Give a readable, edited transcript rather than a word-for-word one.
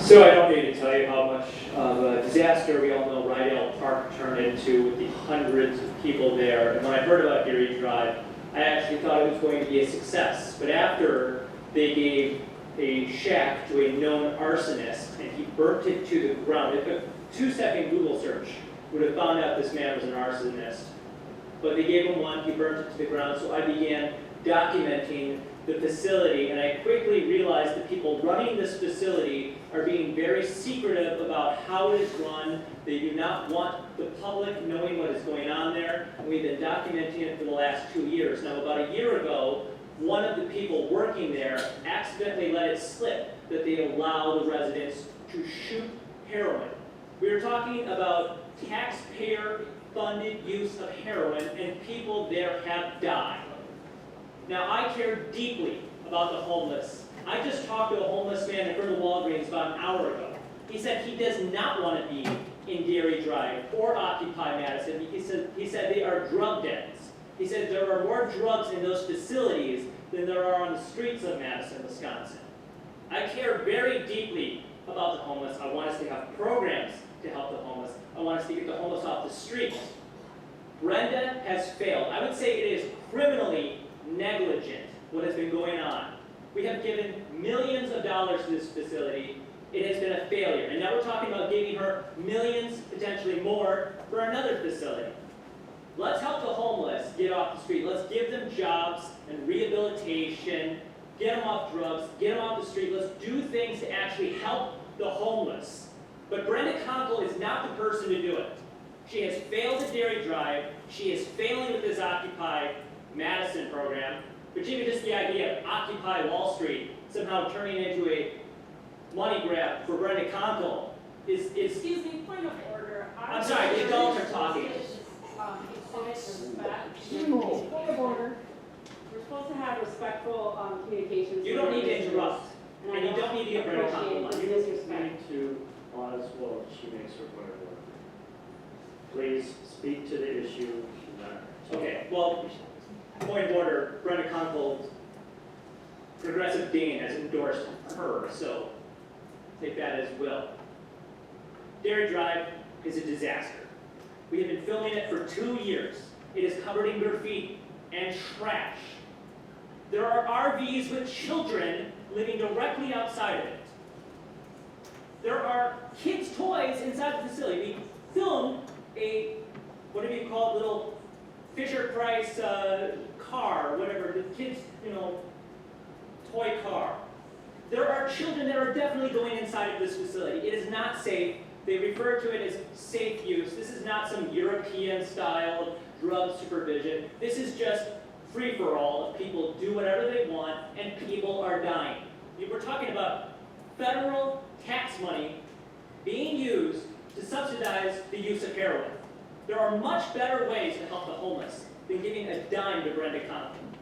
So I don't need to tell you how much of a disaster we all know Rydell Park turned into with the hundreds of people there. And when I heard about Erie Drive, I actually thought it was going to be a success. But after they gave a shack to a known arsonist and he burnt it to the ground, if a 2-second Google search would have found out this man was an arsonist. But they gave him one, he burnt it to the ground, so I began documenting the facility, and I quickly realized that people running this facility are being very secretive about how it is run. They do not want the public knowing what is going on there, and we've been documenting it for the last 2 years. Now, about a year ago, one of the people working there accidentally let it slip that they allow the residents to shoot heroin. We are talking about taxpayer-funded use of heroin, and people there have died. Now, I care deeply about the homeless. I just talked to a homeless man in front of Walgreens about an hour ago. He said he does not want to be in Dairy Drive or Occupy Madison. He said they are drug dens. He said there are more drugs in those facilities than there are on the streets of Madison, Wisconsin. I care very deeply about the homeless. I want us to have programs to help the homeless. I want us to get the homeless off the streets. Brenda has failed. I would say it is criminally negligent what has been going on. We have given millions of dollars to this facility. It has been a failure. And now we're talking about giving her millions, potentially more, for another facility. Let's help the homeless get off the street. Let's give them jobs and rehabilitation, get them off drugs, get them off the street. Let's do things to actually help the homeless. But Brenda Conkle is not the person to do it. She has failed at Dairy Drive. She is failing with this Occupy Madison program, but even just the idea of Occupy Wall Street somehow turning into a money grab for Brenda Conkle is... Excuse me, point of order. I'm sorry, the adults are talking. Point of order. We're supposed to have respectful communications. You don't need to interrupt, and you don't need to get Brenda Conkle money. You need to pause while she makes her point of order. Please speak to the issue. Okay, well, point of order, Brenda Conkle, Progressive Dane has endorsed her, so take that as will. Dairy Drive is a disaster. We have been filming it for 2 years. It is covered in graffiti and trash. There are RVs with children living directly outside of it. There are kids' toys inside the facility. We filmed a, what do you call it, little Fisher-Price car, whatever, the kids, toy car. There are children that are definitely going inside of this facility. It is not safe. They refer to it as safe use. This is not some European-style drug supervision. This is just free-for-all. People do whatever they want, and people are dying. We're talking about federal tax money being used to subsidize the use of heroin. There are much better ways to help the homeless than giving a dime to Brenda Conkle.